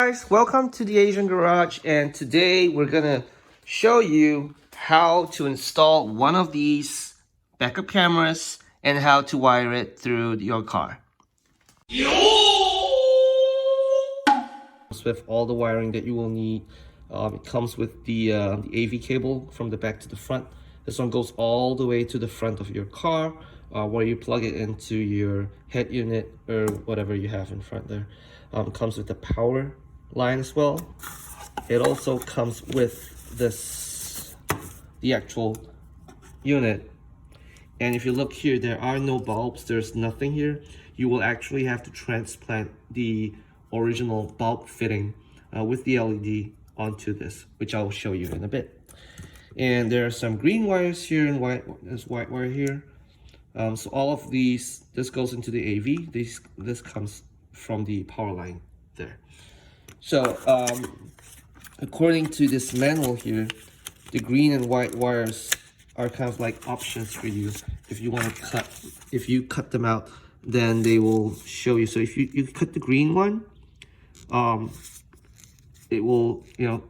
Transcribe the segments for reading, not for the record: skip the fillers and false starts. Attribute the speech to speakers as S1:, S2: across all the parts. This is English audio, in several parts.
S1: Guys, welcome to the Asian Garage, and today we're gonna show you how to install one of these backup cameras and how to wire it through your car. With all the wiring that you will need. It comes with the AV cable from the back to the front. This one goes all the way to the front of your car, where you plug it into your head unit or whatever you have in front there. It comes with the power line as well. It also comes with the actual unit. And if you look here, there are no bulbs, there's nothing here. You will actually have to transplant the original bulb fitting with the LED onto this, which I'll show you in a bit. And there are some green wires here and there's white wire here. So all of these, this goes into the AV. This comes from the power line there. So according to this manual here, the green and white wires are kind of like options for you. If you want to cut, if you cut them out, then they will show you. So if you cut the green one, it will, you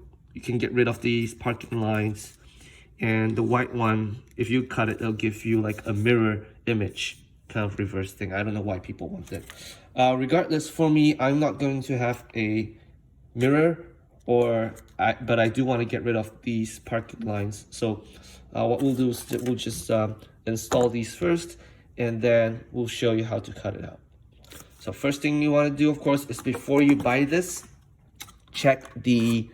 S1: can get rid of these parking lines. And the white one, if you cut it, it'll give you like a mirror image kind of reverse thing. I don't know why people want it. Regardless, for me, I'm not going to have a mirror, but I do want to get rid of these parking lines. So what we'll do is we'll just install these first, and then we'll show you how to cut it out. So first thing you want to do, of course, is before you buy this, check the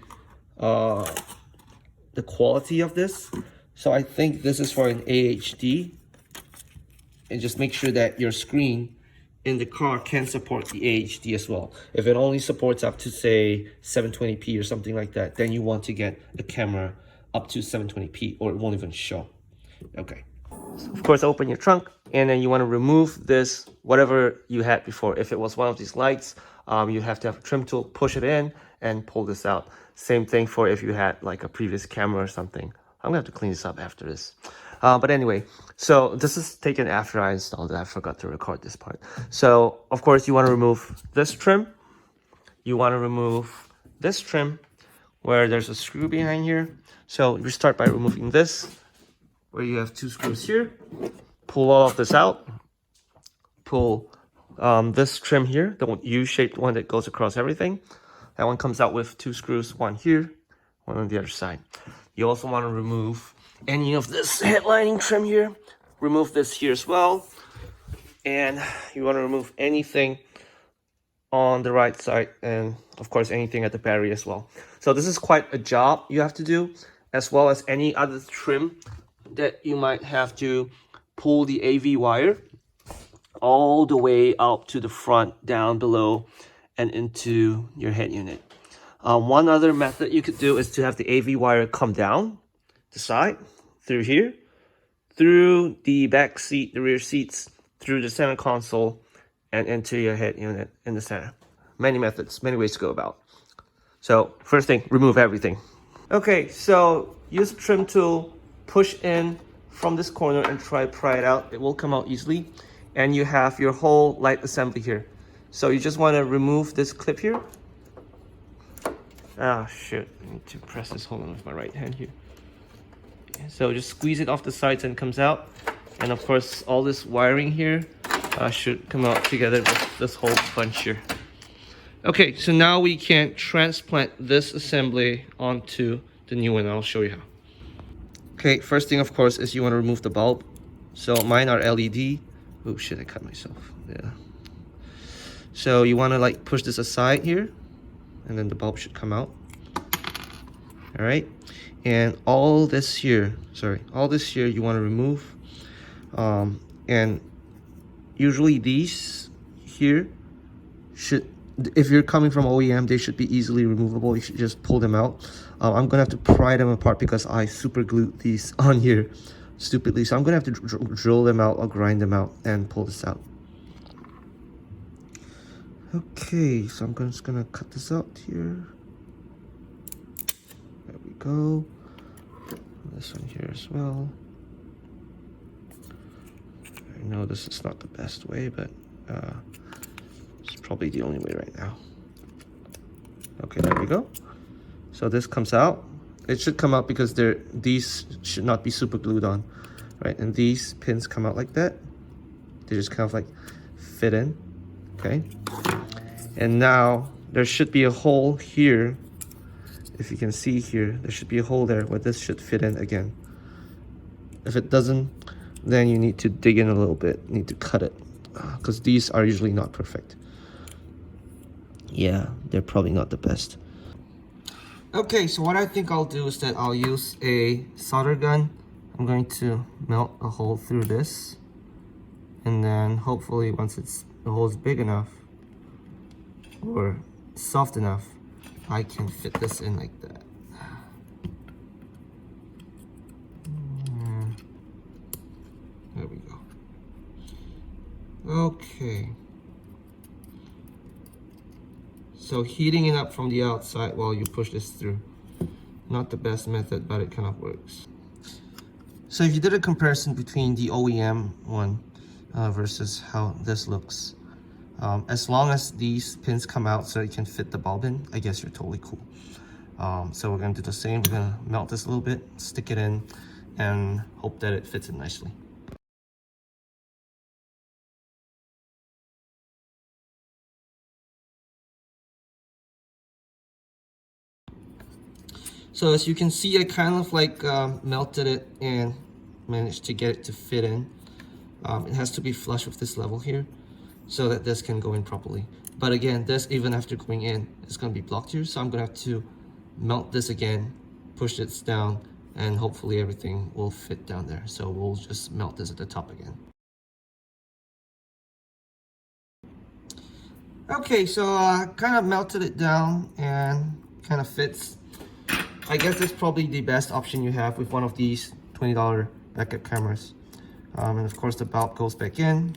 S1: quality of this. So I think this is for an AHD, and just make sure that your screen in the car can support the AHD as well. If it only supports up to say 720p or something like that, then you want to get a camera up to 720p or it won't even show. Okay. So of course, open your trunk, and then you want to remove this, whatever you had before. If it was one of these lights, you have to have a trim tool, push it in and pull this out. Same thing for if you had like a previous camera or something. I'm gonna have to clean this up after this. But anyway, so this is taken after I installed it. I forgot to record this part. So of course you want to remove this trim. You want to remove this trim where there's a screw behind here. So you start by removing this, where you have two screws here. Pull all of this out. Pull this trim here, the U-shaped one that goes across everything. That one comes out with two screws, one here, one on the other side. You also want to remove any of this headlining trim here. Remove this here as well. And you want to remove anything on the right side, and of course anything at the battery as well. So this is quite a job you have to do, as well as any other trim that you might have to pull the AV wire all the way out to the front, down below, and into your head unit. One other method you could do is to have the AV wire come down the side, through here, through the back seat, the rear seats, through the center console, and into your head unit in the center. Many methods, many ways to go about. So first thing, remove everything. Okay, so use a trim tool, push in from this corner and try to pry it out. It will come out easily. And you have your whole light assembly here. So you just want to remove this clip here. Ah, shit, I need to press this hold on with my right hand here. So just squeeze it off the sides and it comes out. And of course, all this wiring here should come out together with this whole bunch here. Okay, so now we can transplant this assembly onto the new one. I'll show you how. Okay, first thing, of course, is you want to remove the bulb. So mine are LED. Oh shit, I cut myself. Yeah. So you want to like push this aside here, and then the bulb should come out. All right. And all this here you want to remove. And usually these here should, if you're coming from OEM, they should be easily removable. You should just pull them out. I'm gonna have to pry them apart because I super glued these on here stupidly. So I'm gonna have to drill them out or grind them out and pull this out. Okay, so I'm just gonna cut this out here. There we go. This one here as well. I know this is not the best way, but it's probably the only way right now. Okay, there we go. So this comes out. It should come out because these should not be super glued on, right? And these pins come out like that. They just kind of like fit in, okay? And now there should be a hole here. If you can see here, there should be a hole there where this should fit in again. If it doesn't, then you need to dig in a little bit, need to cut it, because these are usually not perfect. Yeah, they're probably not the best. Okay, so what I think I'll do is that I'll use a solder gun. I'm going to melt a hole through this, and then hopefully once the hole is big enough or soft enough, I can fit this in like that. There we go. Okay. So heating it up from the outside while you push this through. Not the best method, but it kind of works. So if you did a comparison between the OEM one versus how this looks, as long as these pins come out so you can fit the bulb in, I guess you're totally cool. So we're gonna do the same. We're gonna melt this a little bit, stick it in, and hope that it fits in nicely. So as you can see, I kind of like melted it and managed to get it to fit in. It has to be flush with this level here so that this can go in properly. But again, this, even after going in, it's going to be blocked here. So I'm going to have to melt this again, push this down, and hopefully everything will fit down there. So we'll just melt this at the top again. Okay, so I kind of melted it down and kind of fits. I guess that's probably the best option you have with one of these $20 backup cameras. And of course the bulb goes back in.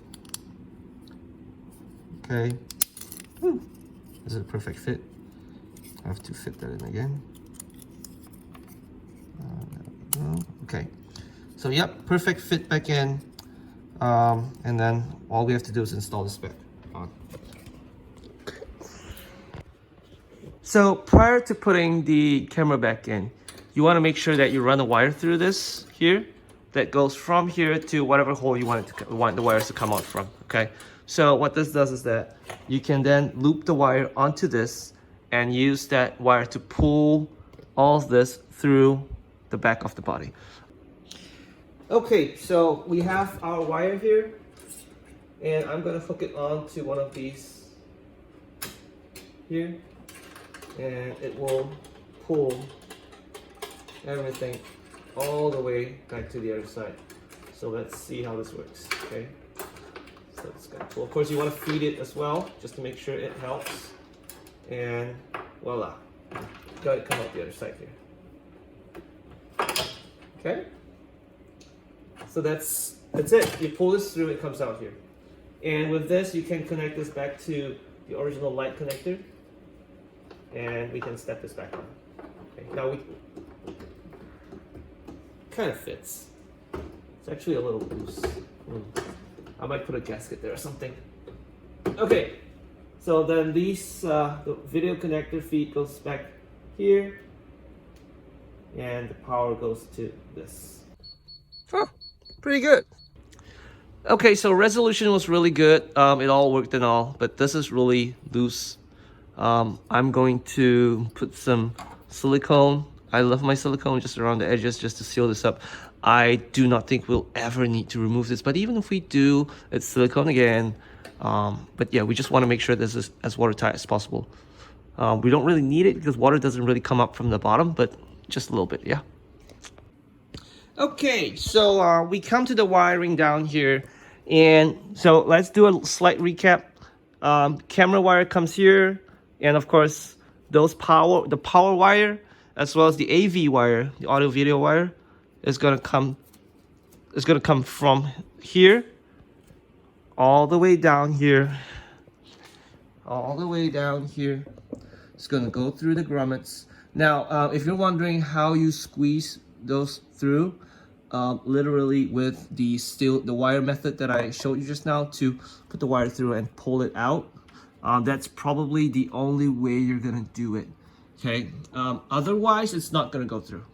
S1: Okay. Woo. This is a perfect fit. I have to fit that in again. There we go. Okay. So yep, perfect fit back in. And then all we have to do is install this back on. So prior to putting the camera back in, you want to make sure that you run a wire through this here that goes from here to whatever hole you want the wires to come out from, okay? So what this does is that you can then loop the wire onto this and use that wire to pull all of this through the back of the body. Okay, so we have our wire here, and I'm gonna hook it on to one of these here, and it will pull everything all the way back to the other side. So let's see how this works, okay? So it's gonna pull. Of course, you want to feed it as well, just to make sure it helps. And voila, got it come out the other side here. Okay? So that's it. You pull this through, it comes out here. And with this, you can connect this back to the original light connector, and we can step this back on. Okay, now we kind of fits. It's actually a little loose. I might put a gasket there or something. Okay, so then these the video connector feed goes back here, and the power goes to this. Oh, pretty good. Okay, so resolution was really good. It all worked and all, but this is really loose. I'm going to put some silicone. I love my silicone just around the edges just to seal this up. I do not think we'll ever need to remove this, but even if we do, it's silicone again. But yeah, we just want to make sure this is as watertight as possible. We don't really need it because water doesn't really come up from the bottom, but just a little bit, yeah. Okay, so we come to the wiring down here, and so let's do a slight recap. Camera wire comes here, and of course the power wire, as well as the AV wire, the audio video wire, is gonna come from here all the way down here. It's gonna go through the grommets. Now, if you're wondering how you squeeze those through, literally with the wire method that I showed you just now, to put the wire through and pull it out. That's probably the only way you're gonna do it. Okay. Otherwise, it's not gonna go through.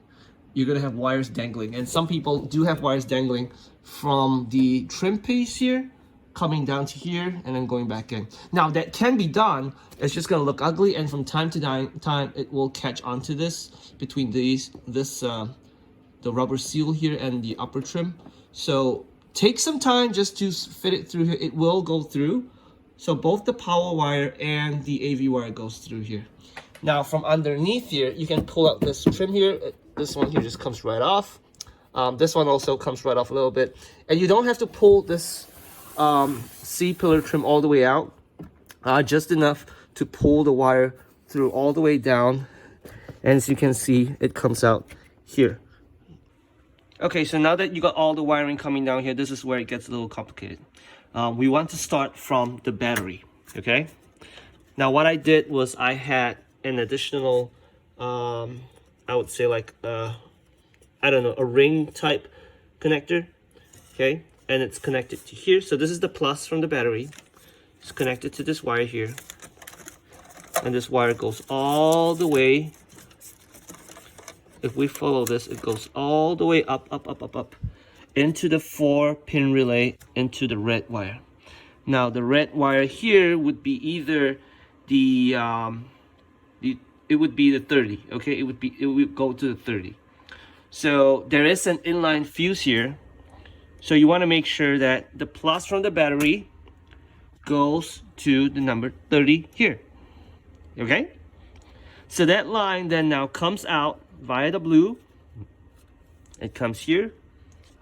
S1: You're gonna have wires dangling, and some people do have wires dangling from the trim piece here, coming down to here, and then going back in. Now that can be done. It's just gonna look ugly, and from time to time, it will catch onto this between the rubber seal here and the upper trim. So take some time just to fit it through here. It will go through. So both the power wire and the AV wire goes through here. Now from underneath here, you can pull out this trim here. This one here just comes right off. This one also comes right off a little bit. And you don't have to pull this C-pillar trim all the way out. Just enough to pull the wire through all the way down. And as you can see, it comes out here. Okay, so now that you got all the wiring coming down here, this is where it gets a little complicated. We want to start from the battery, okay? Now what I did was I had an additional, I would say like, I don't know, a ring type connector, okay? And it's connected to here. So this is the plus from the battery. It's connected to this wire here. And this wire goes all the way. If we follow this, it goes all the way up into the 4-pin relay into the red wire. Now the red wire here would be either it would be the 30, okay? It would go to the 30. So there is an inline fuse here. So you want to make sure that the plus from the battery goes to the number 30 here. Okay? So that line then now comes out via the blue. It comes here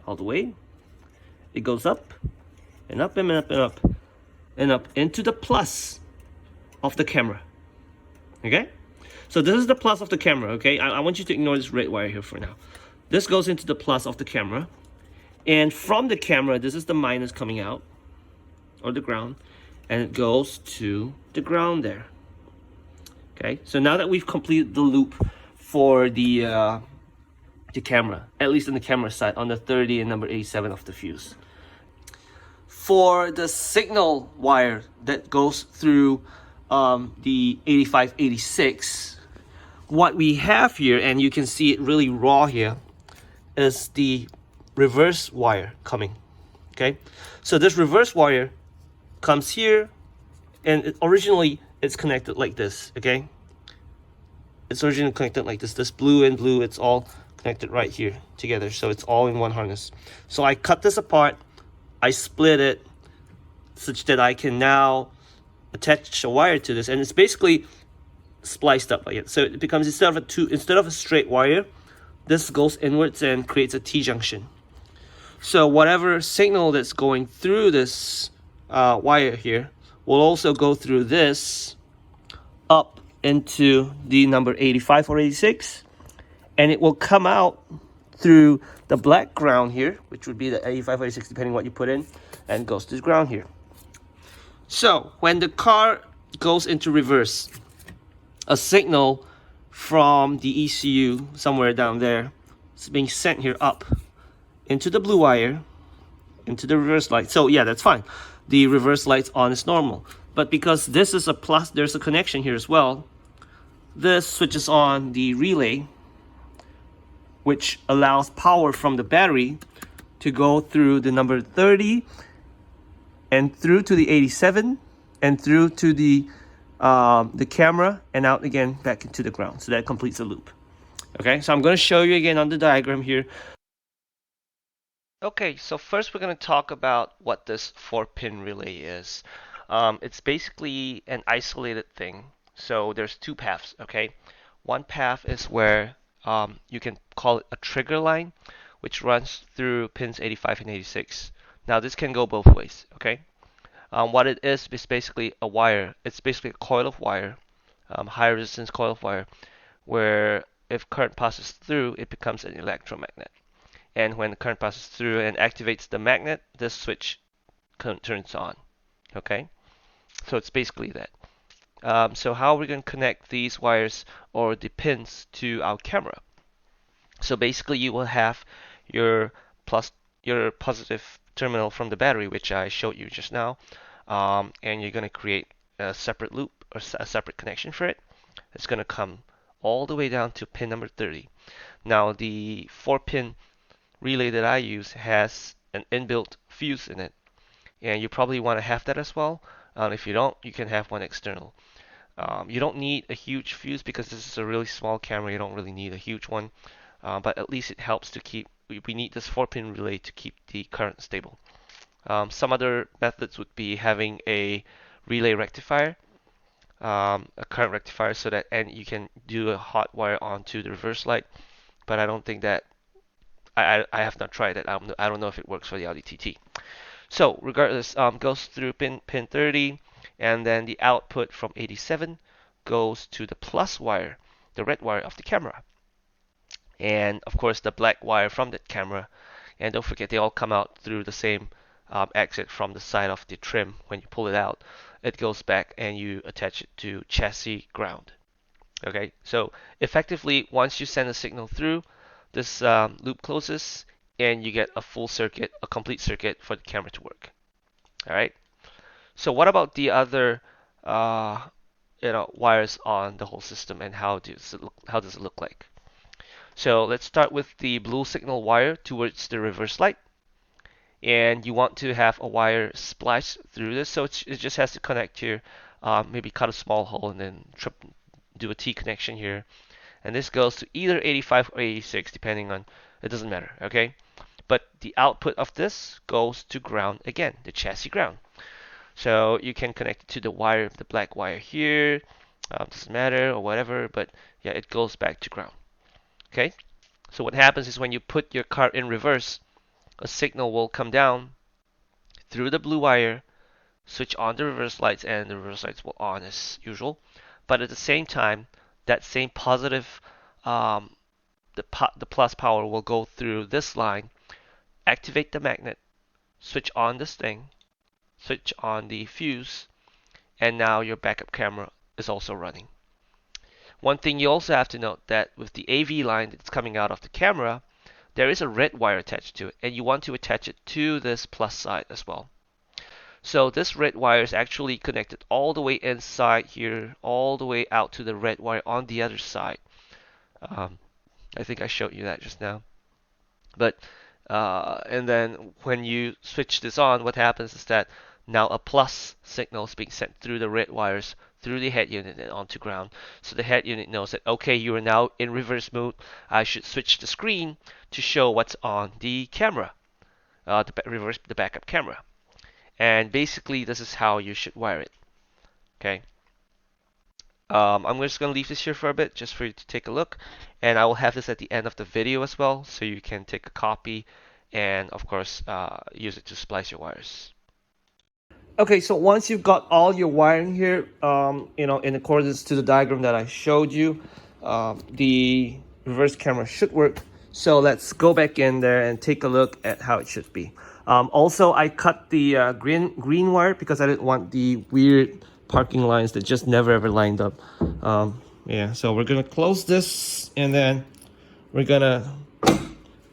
S1: all the way. It goes up and up and up and up and up into the plus of the camera. Okay? So this is the plus of the camera, okay? I want you to ignore this red wire here for now. This goes into the plus of the camera. And from the camera, this is the minus coming out, or the ground, and it goes to the ground there. Okay, so now that we've completed the loop for the camera, at least on the camera side, on the 30 and number 87 of the fuse. For the signal wire that goes through the 8586, what we have here, and you can see it really raw here, is the reverse wire coming. Okay, so this reverse wire comes here, and originally it's connected like this. Okay, it's originally connected like this. This blue and blue, it's all connected right here together, so it's all in one harness. So I cut this apart, I split it such that I can now attach a wire to this, and it's basically spliced up like it. So it becomes, instead of a straight wire, this goes inwards and creates a T-junction. So whatever signal that's going through this wire here will also go through this up into the number 85 or 86, and it will come out through the black ground here, which would be the 85 or 86 depending what you put in, and goes to the ground here. So when the car goes into reverse, a signal from the ECU somewhere down there is being sent here up into the blue wire, into the reverse light. So yeah, that's fine. The reverse light's on as normal. But because this is a plus, there's a connection here as well. This switches on the relay, which allows power from the battery to go through the number 30 and through to the 87 and through to the camera and out again back into the ground. So that completes the loop. Okay, so I'm going to show you again on the diagram here. Okay, so first we're going to talk about what this 4-pin relay is. It's basically an isolated thing. So there's two paths, okay? One path is where you can call it a trigger line, which runs through pins 85 and 86. Now this can go both ways, okay? What it is basically a wire. It's basically a coil of wire, high resistance coil of wire, where if current passes through, it becomes an electromagnet. And when the current passes through and activates the magnet, this switch turns on, okay? So it's basically that. So how are we going to connect these wires or the pins to our camera? So basically you will have your positive terminal from the battery, which I showed you just now, and you're going to create
S2: a separate loop or a separate connection for it. It's going to come all the way down to pin number 30. Now the 4-pin relay that I use has an inbuilt fuse in it, and you probably want to have that as well. If you don't, you can have one external. You don't need a huge fuse because this is a really small camera. You don't really need a huge one, but at least it helps to keep. We need this 4-pin relay to keep the current stable. Some other methods would be having a relay rectifier, a current rectifier, so that and you can do a hot wire onto the reverse light. But I don't think that I have not tried it. I don't know if it works for the Audi TT. So regardless, goes through pin 30, and then the output from 87 goes to the plus wire, the red wire of the camera, and of course the black wire from that camera. And don't forget, they all come out through the same exit from the side of the trim. When you pull it out, it goes back and you attach it to chassis ground. Okay, so effectively, once you send a signal through, this loop closes and you get a full circuit, a complete circuit for the camera to work. All right. So what about the other, wires on the whole system, and how does it look like? So let's start with the blue signal wire towards the reverse light, and you want to have a wire spliced through this, so it just has to connect here. Maybe cut a small hole and then do a T connection here, and this goes to either 85 or 86, depending on, it doesn't matter. Okay, but the output of this goes to ground again, the chassis ground. So you can connect it to the wire, the black wire here, doesn't matter or whatever, but yeah, it goes back to ground. Okay, so what happens is when you put your car in reverse, a signal will come down through the blue wire, switch on the reverse lights, and the reverse lights will on as usual. But at the same time, that same positive, the plus power will go through this line, activate the magnet, switch on this thing, switch on the fuse, and now your backup camera is also running. One thing you also have to note that with the AV line that's coming out of the camera, there is a red wire attached to it, and you want to attach it to this plus side as well. So this red wire is actually connected all the way inside here, all the way out to the red wire on the other side. I think I showed you that just now. But and then when you switch this on, what happens is that now a plus signal is being sent through the red wires through the head unit and onto ground. So the head unit knows that, okay, you are now in reverse mode. I should switch the screen to show what's on the camera, the backup camera. And basically, this is how you should wire it. Okay. I'm just going to leave this here for a bit just for you to take a look, and I will have this at the end of the video as well, so you can take a copy and of course use it to splice your wires.
S1: Okay, so once you've got all your wiring here, in accordance to the diagram that I showed you, the reverse camera should work. So let's go back in there and take a look at how it should be. Also, I cut the green wire because I didn't want the weird parking lines that just never ever lined up. Yeah, so we're gonna close this and then we're gonna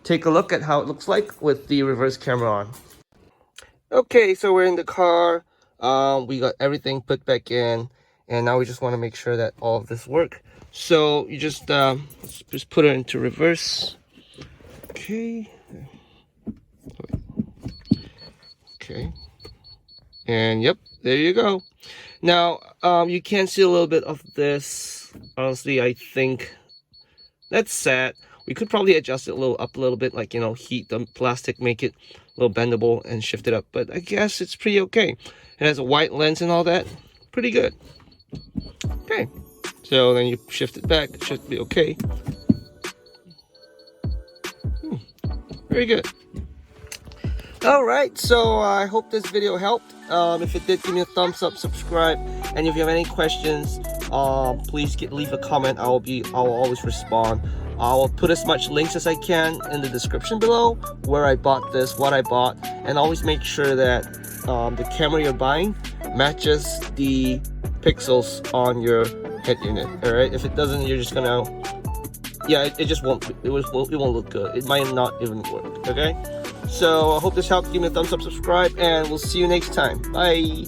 S1: take a look at how it looks like with the reverse camera on. Okay, so we're in the car. We got everything put back in, and now we just want to make sure that all of this work. So you just put it into reverse. Okay. Okay. And yep, there you go. Now you can see a little bit of this. Honestly, I think that's sad. We could probably adjust it up a little bit, like, heat the plastic, make it a little bendable and shift it up. But I guess it's pretty okay. It has a wide lens and all that. Pretty good. Okay. So then you shift it back. It should be okay. Very good. All right. So I hope this video helped. If it did, give me a thumbs up, subscribe. And if you have any questions, please leave a comment. I will always respond. I will put as much links as I can in the description below, where I bought this, what I bought, and always make sure that the camera you're buying matches the pixels on your head unit. All right, if it doesn't, you're just gonna, it just won't. It won't look good. It might not even work. Okay, so I hope this helped. Give me a thumbs up, subscribe, and we'll see you next time. Bye.